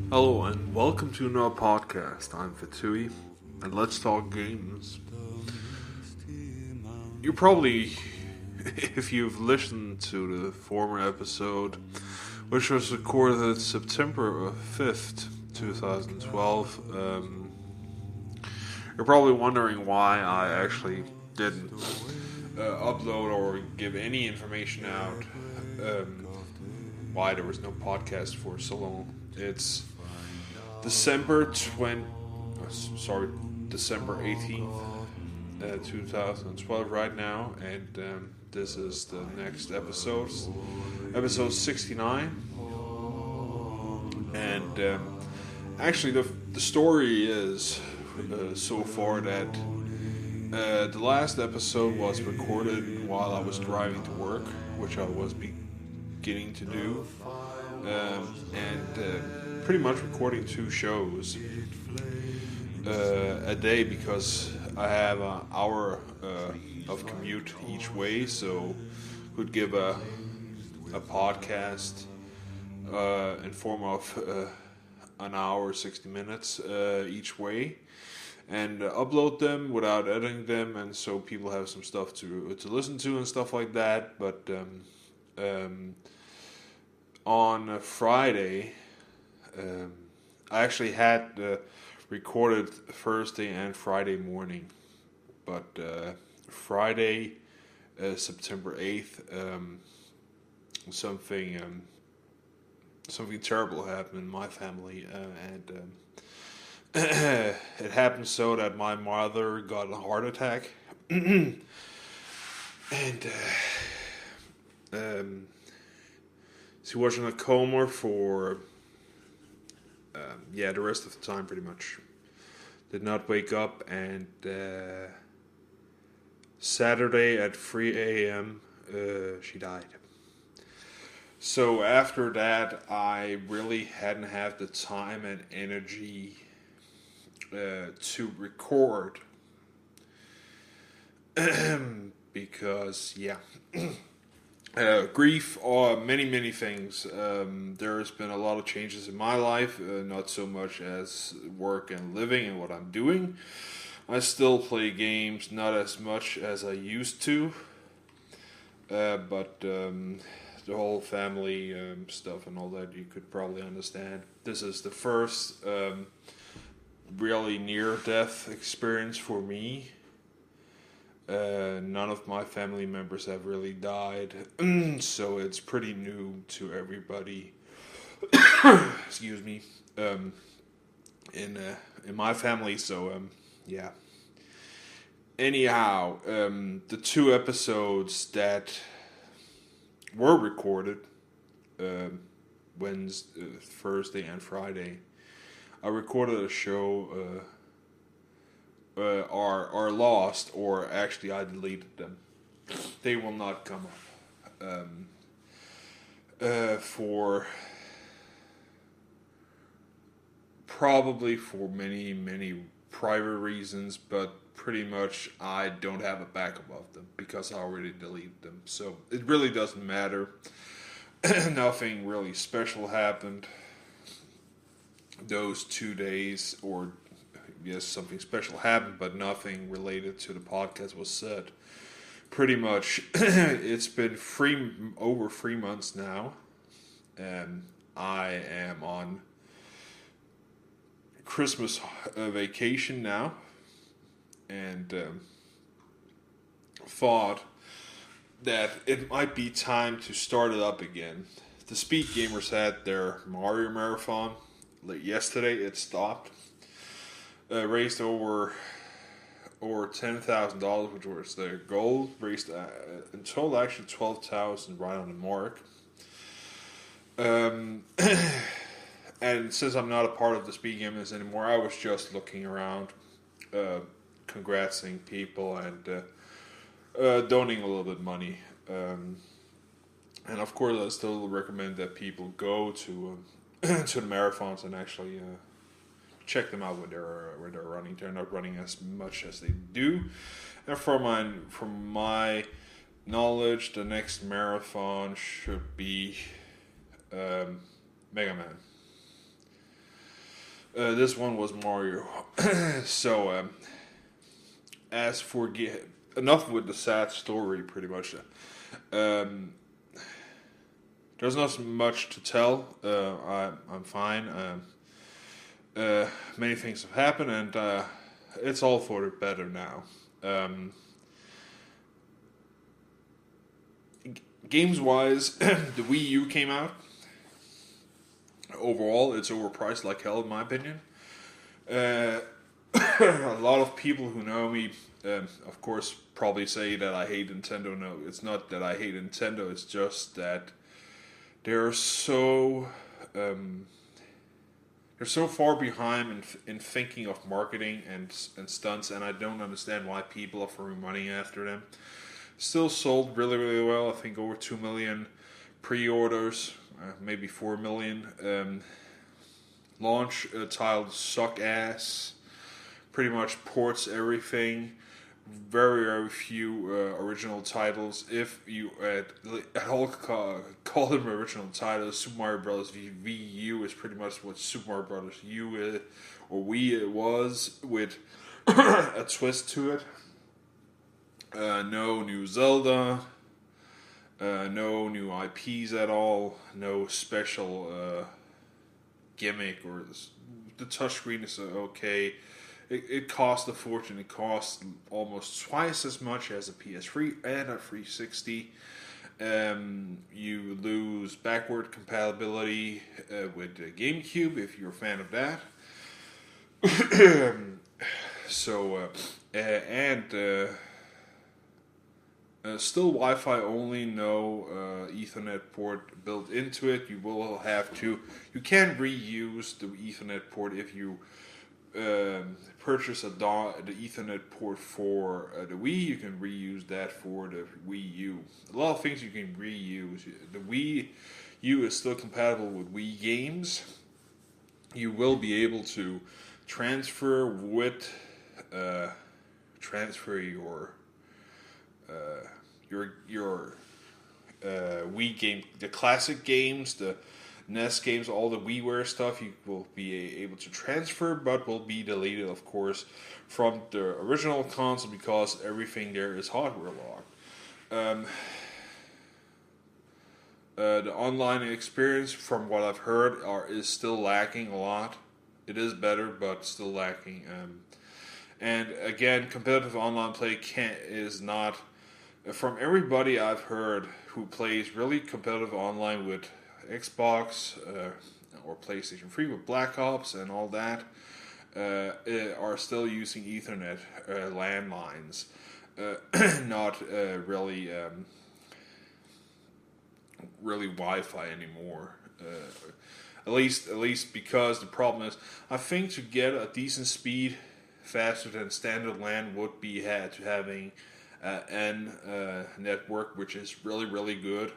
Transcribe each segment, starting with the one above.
Hello and welcome to another podcast. I'm Fettouhi and let's talk games. You probably, if you've listened to the former episode, which was recorded September 5th, 2012, you're probably wondering why I actually didn't upload or give any information out, why there was no podcast for so long. It's December 18th, 2012 right now, and this is the next episode 69. And actually, the story is so far that the last episode was recorded while I was driving to work, which I was beginning to do, and pretty much recording 2 shows a day because I have an hour of commute each way, so could give a podcast in form of an hour, 60 minutes each way, and upload them without editing them, and so people have some stuff to listen to and stuff like that. But on Friday, I actually had recorded Thursday and Friday morning, but Friday, September 8th, something terrible happened in my family, and it happened so that my mother got a heart attack, and she was in a coma for the rest of the time, pretty much. Did not wake up, and Saturday at 3 a.m. She died. So after that, I really hadn't had the time and energy to record because grief or many things. There's been a lot of changes in my life, not so much as work and living and what I'm doing. I still play games, not as much as I used to, but the whole family stuff and all that, you could probably understand. This is the first really near-death experience for me. None of my family members have really died, so it's pretty new to everybody. Excuse me. In my family, so yeah. Anyhow, the 2 episodes that were recorded Wednesday, Thursday, and Friday, I recorded a show. Are lost, or actually I deleted them. They will not come up for probably for many private reasons, but pretty much I don't have a backup of them because I already deleted them. So it really doesn't matter. Nothing really special happened those 2 days, or yes, something special happened, but nothing related to the podcast was said. Pretty much, it's been over 3 months now, and I am on Christmas vacation now, and thought that it might be time to start it up again. The Speed Gamers had their Mario Marathon. Yesterday, it stopped. Raised over $10,000, which was their goal. Raised in total, actually $12,000, right on the mark. And since I'm not a part of the Speed Gamers anymore, I was just looking around, congratsing people, and donating a little bit of money. And of course, I still recommend that people go to to the marathons and actually check them out when they're running. They're not running as much as they do. And from my knowledge, the next marathon should be Mega Man. This one was Mario. So, as for enough with the sad story, pretty much. Um, there's not much to tell. I'm fine. Many things have happened, and it's all for the better now. Games wise, the Wii U came out. Overall, it's overpriced like hell, in my opinion. Uh, a lot of people who know me, of course, probably say that I hate Nintendo. No, it's not that I hate Nintendo. It's just that they're so they're so far behind in thinking of marketing and stunts, and I don't understand why people are throwing money after them. Still sold really, really well. I think over 2 million pre-orders, maybe 4 million. Launch titles suck ass. Pretty much ports everything. Very, very few original titles. If you at all call them original titles, Super Mario Bros. Wii U is pretty much what Super Mario Bros. U or Wii was, with a twist to it. No new Zelda. No new IPs at all. No special gimmick, or the touchscreen is okay. It costs a fortune. It costs almost twice as much as a PS3 and a 360. You lose backward compatibility with the GameCube if you're a fan of that. So, still Wi-Fi only, no Ethernet port built into it. You will have to. You can reuse the Ethernet port if you purchase the Ethernet port for the Wii. You can reuse that for the Wii U. A lot of things you can reuse. The Wii U is still compatible with Wii games. You will be able to transfer your Wii game, the classic games, the NES games, all the WiiWare stuff. You will be able to transfer, but will be deleted, of course, from the original console because everything there is hardware locked. The online experience, from what I've heard, is still lacking a lot. It is better, but still lacking. And again, competitive online play is not. From everybody I've heard who plays really competitive online with Xbox or PlayStation 3 with Black Ops and all that, are still using Ethernet landlines, not really Wi-Fi anymore. At least because the problem is, I think to get a decent speed faster than standard LAN would be having N network, which is really, really good.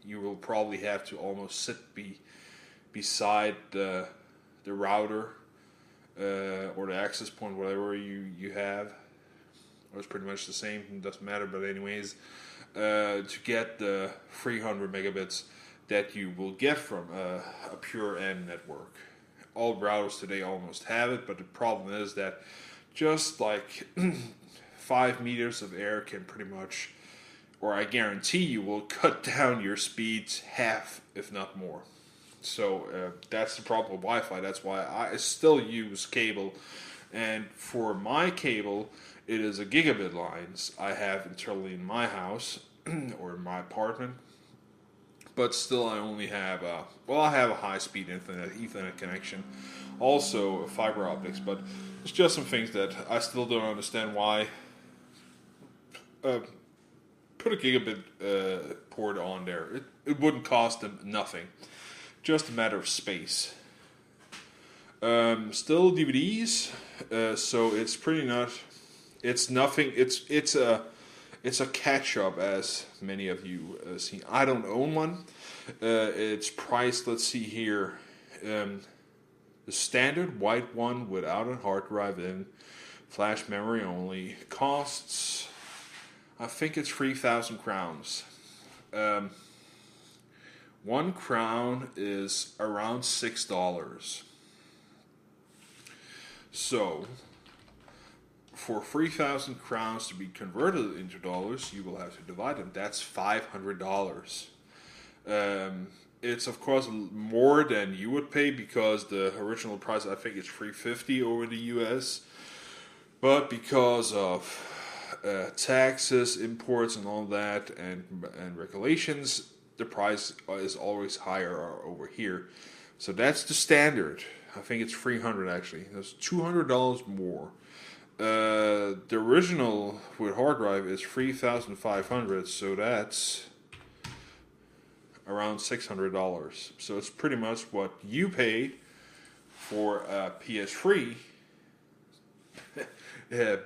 You will probably have to almost sit beside the router or the access point, whatever you have. It's pretty much the same. It doesn't matter, but anyways, to get the 300 megabits that you will get from a pure N network. All routers today almost have it, but the problem is that just like 5 meters of air can pretty much, or I guarantee you, will cut down your speeds half, if not more. So that's the problem with Wi-Fi. That's why I still use cable. And for my cable, it is a gigabit lines I have internally in my house or in my apartment. But still, I only have I have a high-speed Ethernet connection, also fiber optics. But it's just some things that I still don't understand why. Put a gigabit port on there. It wouldn't cost them nothing, just a matter of space. Still DVDs, so it's pretty not. It's nothing. It's a catch-up, as many of you see. I don't own one. It's priced, let's see here. The standard white one without a hard drive in, flash memory only, costs, I think it's 3,000 crowns. 1 crown is around $6. So, for 3,000 crowns to be converted into dollars, you will have to divide them. That's $500. It's of course more than you would pay because the original price I think is $350 over the US. But because of taxes, imports, and all that, and regulations, the price is always higher over here. So that's the standard. I think it's $300 actually. That's $200 more. The original with hard drive is $3,500, so that's around $600. So it's pretty much what you paid for a PS3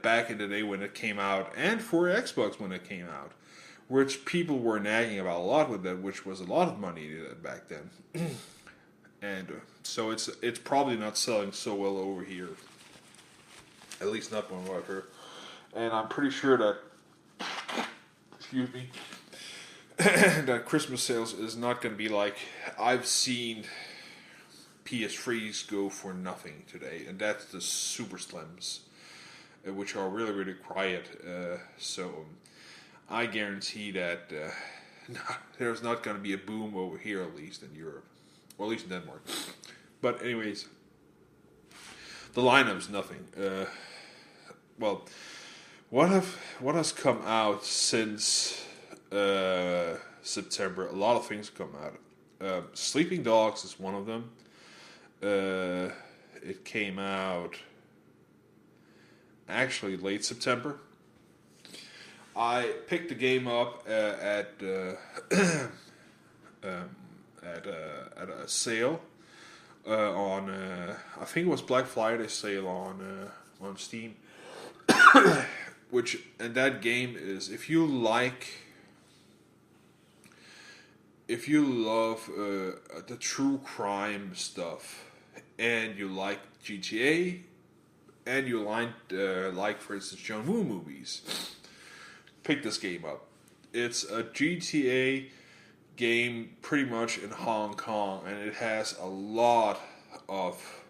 back in the day when it came out, and for Xbox when it came out, which people were nagging about a lot with that, which was a lot of money back then. And so it's probably not selling so well over here. At least not from what I've heard. And I'm pretty sure that, excuse me, that Christmas sales is not going to be like, I've seen PS3s go for nothing today, and that's the Super Slims, which are really, really quiet. So I guarantee that there's not going to be a boom over here, at least in Europe, or at least in Denmark. But anyways, the lineup's nothing. Well, what has come out since September? A lot of things come out. Sleeping Dogs is one of them. It came out actually late September. I picked the game up at a sale on I think it was Black Friday sale on Steam. And that game is, if you love the true crime stuff, and you like GTA, and you like for instance John Woo movies, pick this game up. It's a GTA game pretty much in Hong Kong, and it has a lot of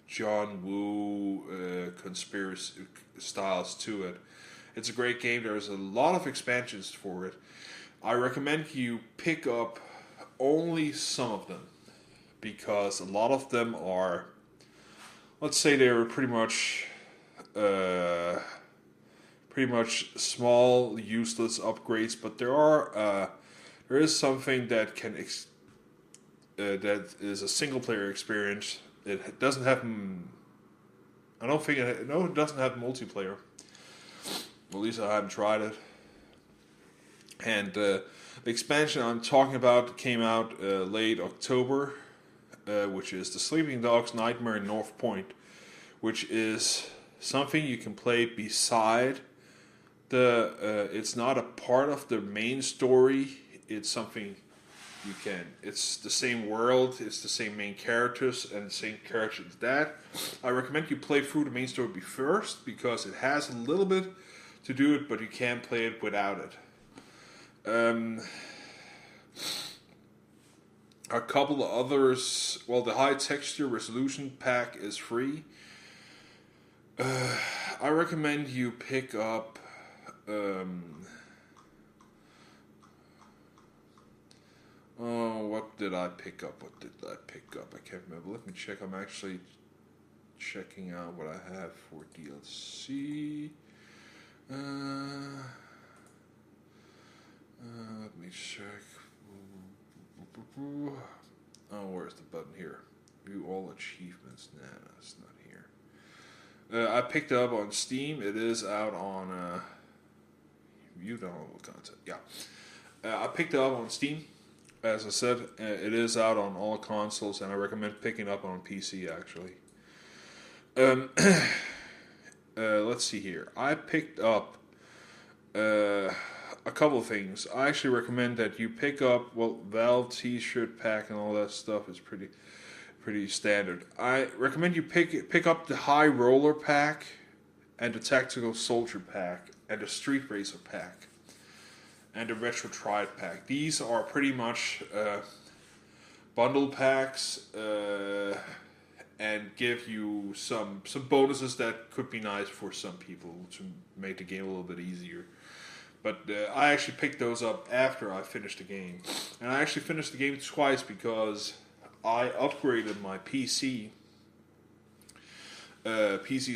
John Woo conspiracy styles to it. It's a great game. There's a lot of expansions for it. I recommend you pick up only some of them, because a lot of them are, let's say, they're pretty much small, useless upgrades. But there is something that that is a single player experience. It doesn't have. I don't think it doesn't have multiplayer. At least I haven't tried it. And the expansion I'm talking about came out late October, which is the Sleeping Dogs Nightmare in North Point, which is something you can play beside the. It's not a part of the main story. It's something you can. It's the same world. It's the same main characters and the same characters as that. I recommend you play through the main story first, because it has a little bit to do it, but you can't play it without it. A couple of others. Well, the high texture resolution pack is free. I recommend you pick up. What did I pick up? I can't remember. Let me check. I'm actually checking out what I have for DLC. Let me check. Oh, where's the button here? View all achievements. Nah, it's not here. I picked it up on Steam. It is out on view downloadable content. Yeah. I picked it up on Steam. As I said, it is out on all consoles, and I recommend picking it up on PC, actually. Let's see here. I picked up a couple of things. I actually recommend that you pick up, Valve T-shirt pack and all that stuff is pretty standard. I recommend you pick up the High Roller pack and the Tactical Soldier pack and the Street Racer pack and the Retro Triad pack. These are pretty much bundle packs, and give you some bonuses that could be nice for some people to make the game a little bit easier. But I actually picked those up after I finished the game. And I actually finished the game twice because I upgraded my PC's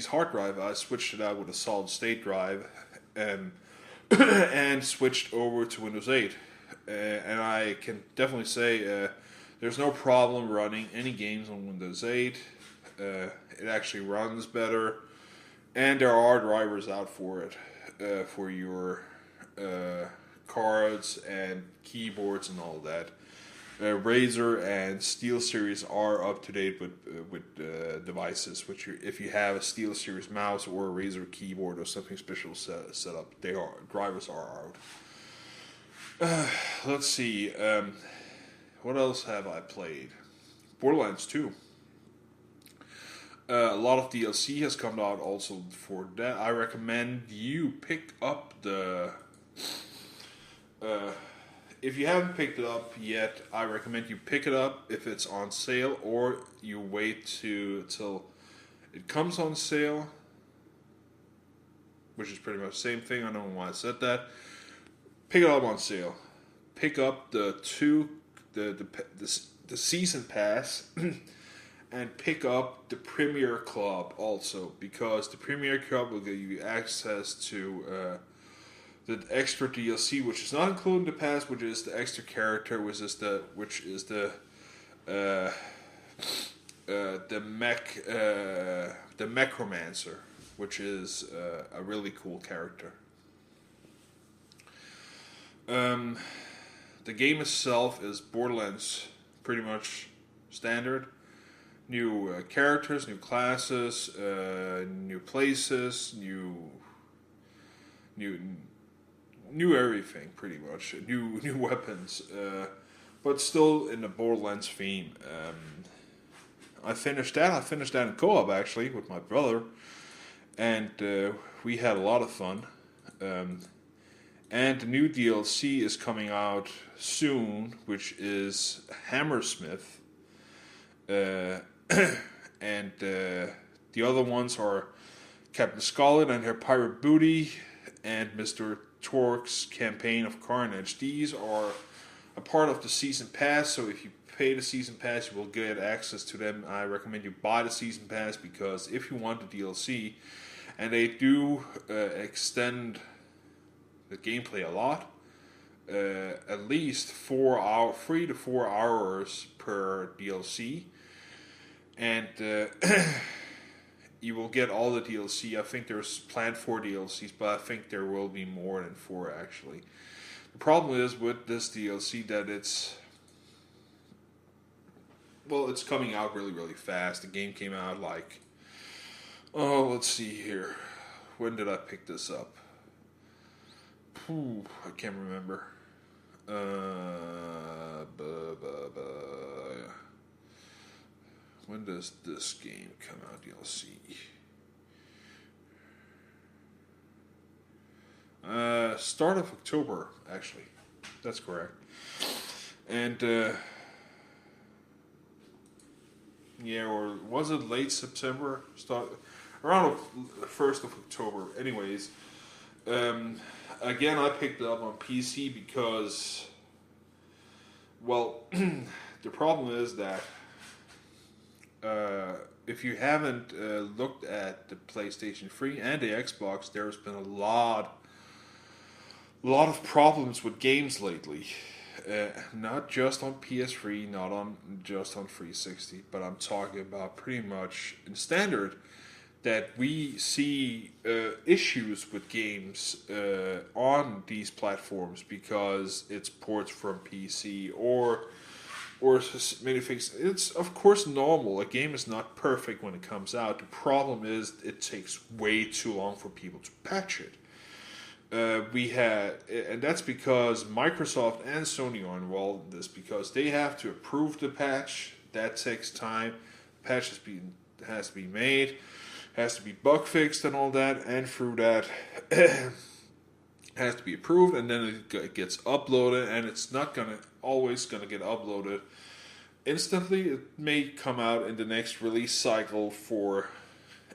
hard drive. I switched it out with a solid state drive and and switched over to Windows 8. And I can definitely say there's no problem running any games on Windows 8. It actually runs better, and there are drivers out for it for your cards and keyboards and all that. Razer and SteelSeries are up to date with devices. Which if you have a SteelSeries mouse or a Razer keyboard or something special set up, drivers are out. Let's see. What else have I played? Borderlands 2. A lot of DLC has come out also for that. I recommend you pick up the. If you haven't picked it up yet, I recommend you pick it up if it's on sale, or you wait till it comes on sale, which is pretty much the same thing. I don't know why I said that. Pick it up on sale. Pick up the season pass, and pick up the Premier Club also, because the Premier Club will give you access to the extra DLC, which is not included in the pass, which is the extra character, which is the Mechromancer, which is a really cool character. The game itself is Borderlands, pretty much standard. New characters, new classes, new places, new everything, pretty much. New weapons, but still in the Borderlands theme. I finished that. I finished that in co-op actually with my brother, and we had a lot of fun. And the new DLC is coming out soon, which is Hammersmith. And the other ones are Captain Scarlet and her pirate booty, and Mr. Torque's Campaign of Carnage. These are a part of the season pass, so if you pay the season pass, you will get access to them. I recommend you buy the season pass, because if you want the DLC, and they do extend the gameplay a lot, at least 3 to 4 hours per DLC, and you will get all the DLC. I think there's planned 4 DLCs, but I think there will be more than 4 actually. The problem is with this DLC that it's coming out really, really fast. The game came out let's see here. When did I pick this up? I can't remember. When does this game come out? DLC. Start of October, actually. That's correct. And or was it late September? Around the 1st of October. Anyways, again, I picked it up on PC because, the problem is that if you haven't looked at the PlayStation 3 and the Xbox, there's been a lot of problems with games lately. Not just on PS3, not just on 360, but I'm talking about pretty much in standard that we see issues with games on these platforms because it's ports from PC or many things. It's of course normal. A game is not perfect when it comes out. The problem is it takes way too long for people to patch it. And that's because Microsoft and Sony are involved in this, because they have to approve the patch. That takes time. The patch has to be made, has to be bug fixed and all that, and through that has to be approved, and then it gets uploaded, and it's not always gonna get uploaded instantly. It may come out in the next release cycle for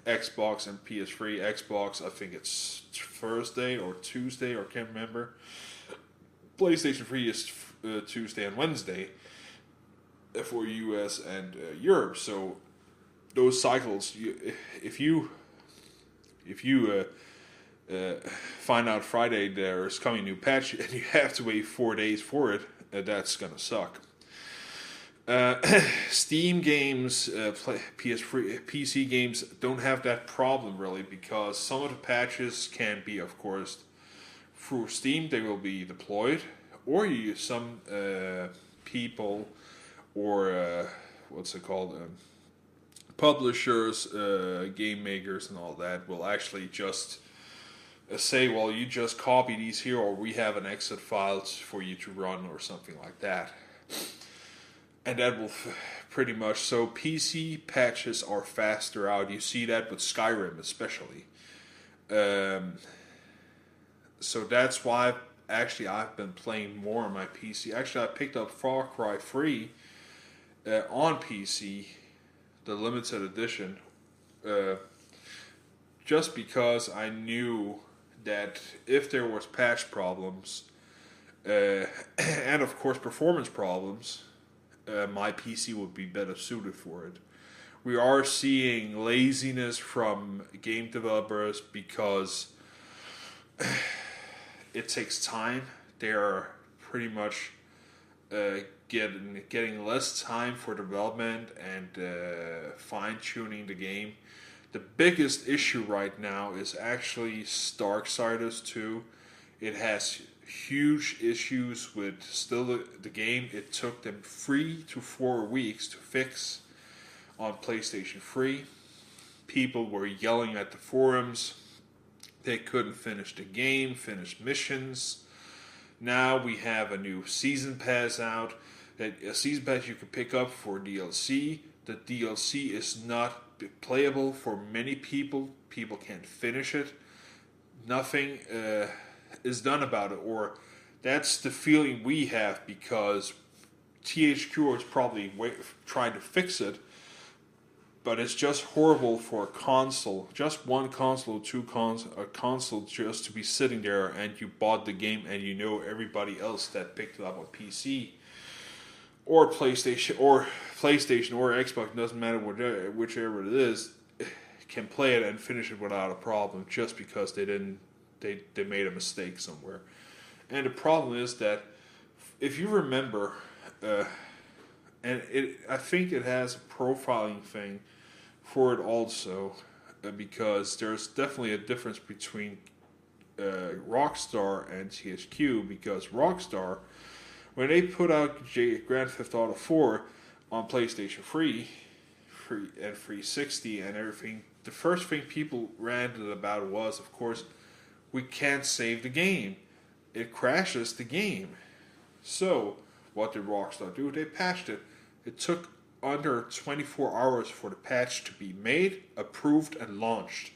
Xbox and PS3. Xbox, I think it's Thursday or Tuesday, or can't remember. PlayStation 3 is Tuesday and Wednesday for US and Europe. So those cycles, if you find out Friday there's coming a new patch and you have to wait 4 days for it, that's gonna suck. Steam games, PS3, PC games don't have that problem really, because some of the patches can be, of course, through Steam. They will be deployed, or some people or what's it called, publishers, game makers, and all that will actually just say, well, you just copy these here, or we have an exit files for you to run, or something like that. And that will pretty much, so PC patches are faster out. You see that with Skyrim especially. So that's why I've been playing more on my PC. Actually, I picked up Far Cry 3 on PC, the limited edition, just because I knew that if there was patch problems, and of course performance problems, my PC would be better suited for it. We are seeing laziness from game developers because it takes time. They are pretty much getting less time for development and fine-tuning the game. The biggest issue right now is actually Darksiders 2. It has huge issues with still the game. It took them 3 to 4 weeks to fix on PlayStation 3. People were yelling at the forums. They couldn't finish the game, finish missions. Now we have a new season pass out. A season pass you can pick up for DLC. The DLC is not playable for many people. People can't finish it. Nothing is done about it, or that's the feeling we have, because THQ is probably trying to fix it, but it's just horrible for a console, just one console, a console just to be sitting there and you bought the game and you know everybody else that picked it up on PC or PlayStation or Xbox, doesn't matter whichever it is, can play it and finish it without a problem, just because they made a mistake somewhere. And the problem is that if you remember, I think it has a profiling thing for it also, because there's definitely a difference between Rockstar and THQ, because Rockstar, when they put out Grand Theft Auto 4 on PlayStation 3 and 360 and everything, the first thing people ranted about was, of course, we can't save the game. It crashes the game. So, what did Rockstar do? They patched it. It took under 24 hours for the patch to be made, approved, and launched.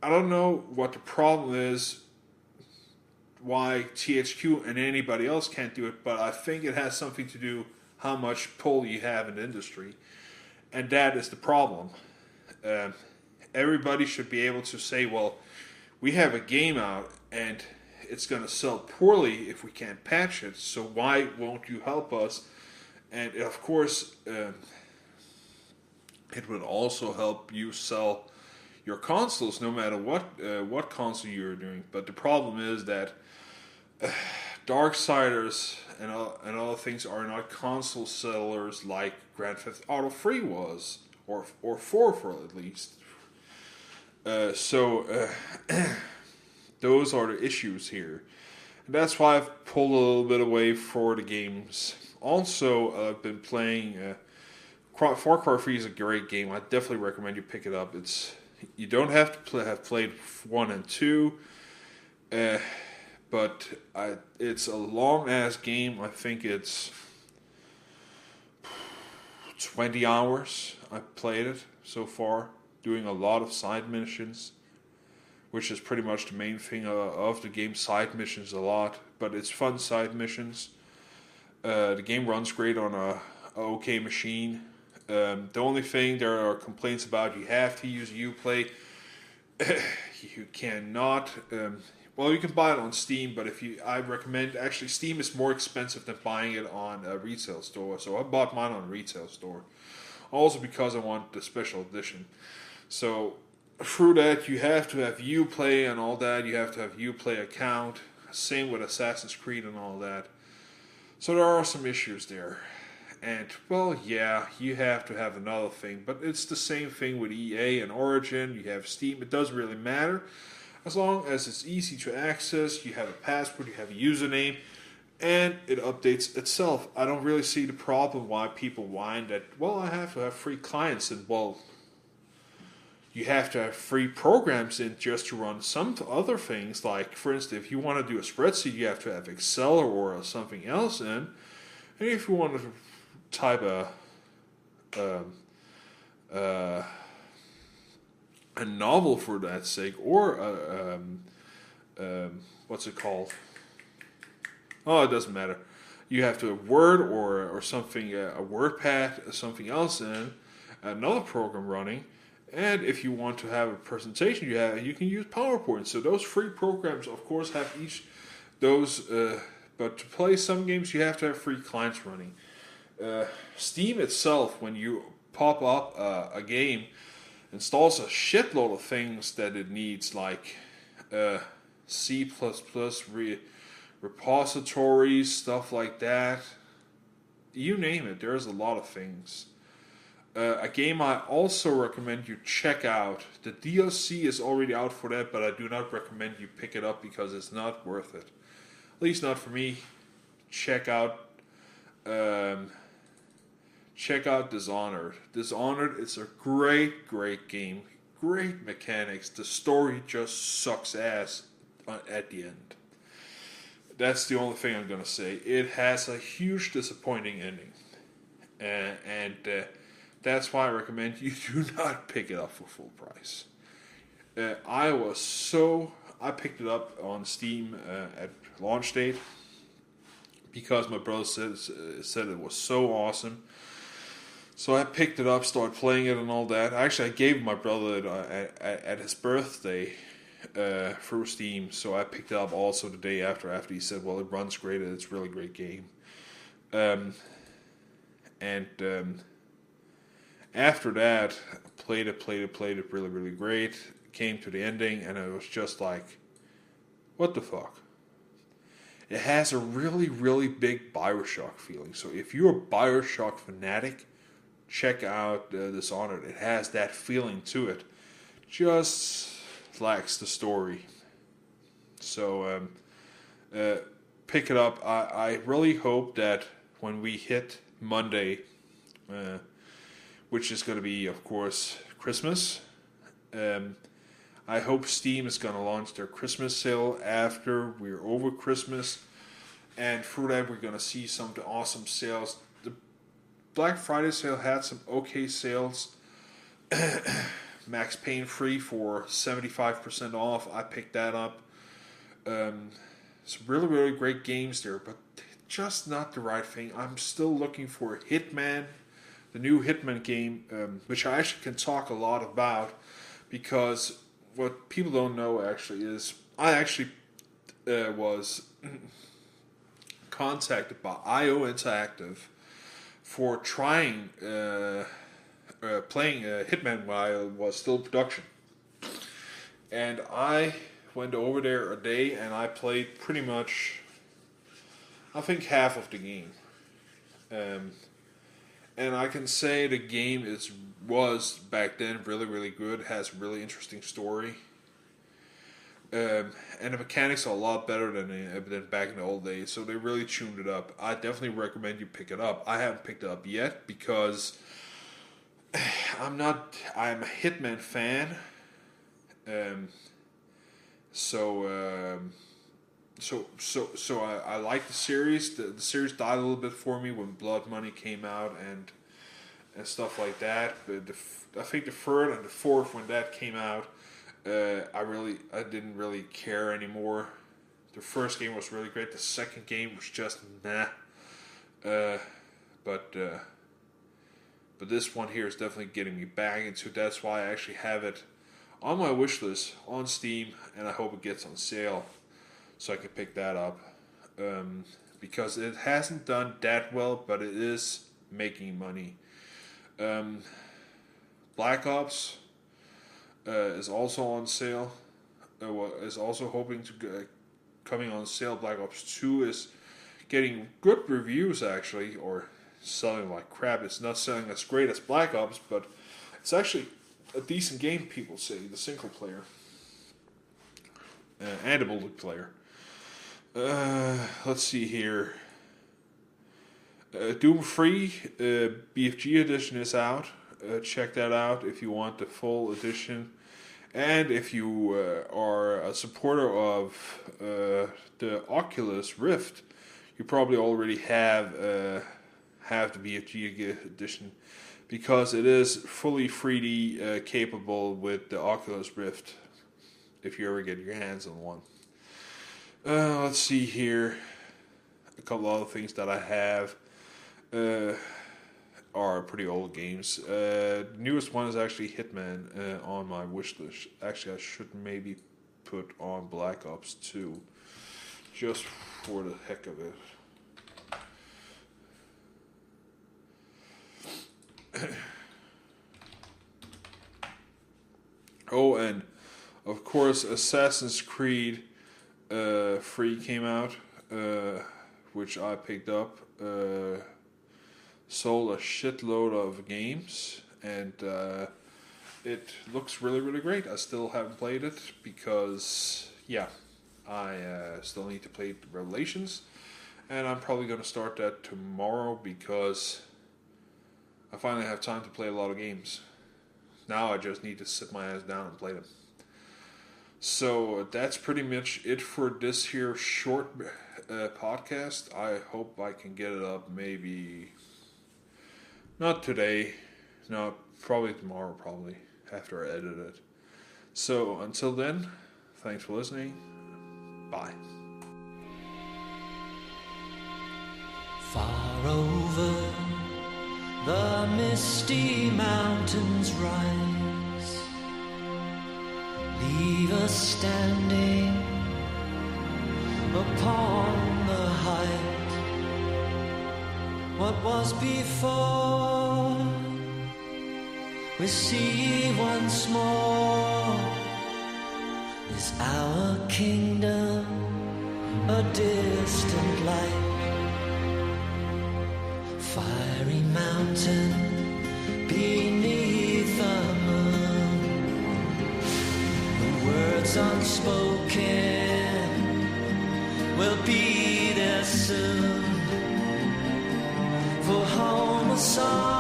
I don't know what the problem is, why THQ and anybody else can't do it, but I think it has something to do how much pull you have in the industry. And that is the problem. Everybody should be able to say, well, we have a game out and it's going to sell poorly if we can't patch it, so why won't you help us? And of course, it would also help you sell your consoles, no matter what console you're doing. But the problem is that Darksiders and other things are not console sellers like Grand Theft Auto 3 was, or 4 for at least. So those are the issues here. And that's why I've pulled a little bit away for the games. Also, I've been playing Far Cry 3 is a great game. I definitely recommend you pick it up. You don't have to have played 1 and 2, but it's a long-ass game. I think it's 20 hours I've played it so far, doing a lot of side missions, which is pretty much the main thing of the game. Side missions a lot, but it's fun side missions. The game runs great on a okay machine. The only thing there are complaints about, you have to use Uplay. You cannot. Well, you can buy it on Steam, but I recommend, actually, Steam is more expensive than buying it on a retail store. So I bought mine on a retail store, also because I want the special edition. So through that, you have to have Uplay and all that. You have to have Uplay account. Same with Assassin's Creed and all that. So there are some issues there. And, well, yeah, you have to have another thing. But it's the same thing with EA and Origin. You have Steam. It doesn't really matter. As long as it's easy to access, you have a password, you have a username, and it updates itself. I don't really see the problem why people whine that, well, I have to have free clients. And, well, you have to have free programs in just to run some other things. Like, for instance, if you want to do a spreadsheet, you have to have Excel or something else in. And if you want to type a novel for that sake, or what's it called? Oh, it doesn't matter. You have to have Word or something, a WordPad, something else in, another program running. And if you want to have a presentation, you can use PowerPoint. So those free programs, of course, have each those. But to play some games, you have to have free clients running. Steam itself, when you pop up a game, installs a shitload of things that it needs, like C++ repositories, stuff like that. You name it, there's a lot of things. A game I also recommend you check out. The DLC is already out for that, but I do not recommend you pick it up because it's not worth it. At least not for me. Check out Dishonored. Dishonored is a great game. Great mechanics. The story just sucks ass at the end. That's the only thing I'm going to say. It has a huge disappointing ending. And that's why I recommend you do not pick it up for full price. I picked it up on Steam at launch date because my brother said it was so awesome. So I picked it up, started playing it and all that. Actually, I gave my brother it at his birthday through Steam. So I picked it up also the day after he said, well, it runs great and it's a really great game. After that, I played it really, really great. Came to the ending, and it was just like, what the fuck? It has a really, really big Bioshock feeling. So if you're a Bioshock fanatic, check out Dishonored. It has that feeling to it. Just lacks the story. So pick it up. I really hope that when we hit Monday, which is going to be, of course, Christmas. I hope Steam is going to launch their Christmas sale after we're over Christmas. And through that, we're going to see some of the awesome sales. The Black Friday sale had some okay sales. Max Payne free for 75% off. I picked that up. Some really, really great games there, but just not the right thing. I'm still looking for Hitman. The new Hitman game, which I actually can talk a lot about, because what people don't know actually is I actually was contacted by IO Interactive for trying playing Hitman while it was still in production. And I went over there a day and I played pretty much, I think, half of the game. And I can say the game was back then really, really good. Has a really interesting story. And the mechanics are a lot better than back in the old days. So they really tuned it up. I definitely recommend you pick it up. I haven't picked it up yet because I'm a Hitman fan. So I like the series. The series died a little bit for me when Blood Money came out and stuff like that. But I think the third and the fourth, when that came out, I didn't really care anymore. The first game was really great. The second game was just nah. But this one here is definitely getting me back into. That's why I actually have it on my wish list on Steam, and I hope it gets on sale so I can pick that up. Because it hasn't done that well, but it is making money. Black Ops is also on sale. Is also hoping to coming on sale. Black Ops 2 is getting good reviews actually, or selling like crap. It's not selling as great as Black Ops, but it's actually a decent game. People say the single player and the multiplayer. Let's see here. Doom Free BFG edition is out. Check that out if you want the full edition. And if you are a supporter of the Oculus Rift, you probably already have the BFG edition, because it is fully 3D capable with the Oculus Rift, if you ever get your hands on one. Let's see here. A couple other things that I have are pretty old games. The newest one is actually Hitman on my wish list. Actually, I should maybe put on Black Ops 2 just for the heck of it. Oh, and of course Assassin's Creed 3 came out, which I picked up. Sold a shitload of games, and it looks really, really great. I still haven't played it because, I still need to play Revelations, and I'm probably going to start that tomorrow because I finally have time to play a lot of games. Now I just need to sit my ass down and play them. So that's pretty much it for this here short podcast. I hope I can get it up maybe... not today. No, probably tomorrow, probably, after I edit it. So, until then, thanks for listening. Bye. Far over the misty mountains rise, leave us standing upon the height. What was before, we see once more. Is our kingdom a distant light? Fiery mountain beneath the moon, the words unspoken will be there soon. For home a song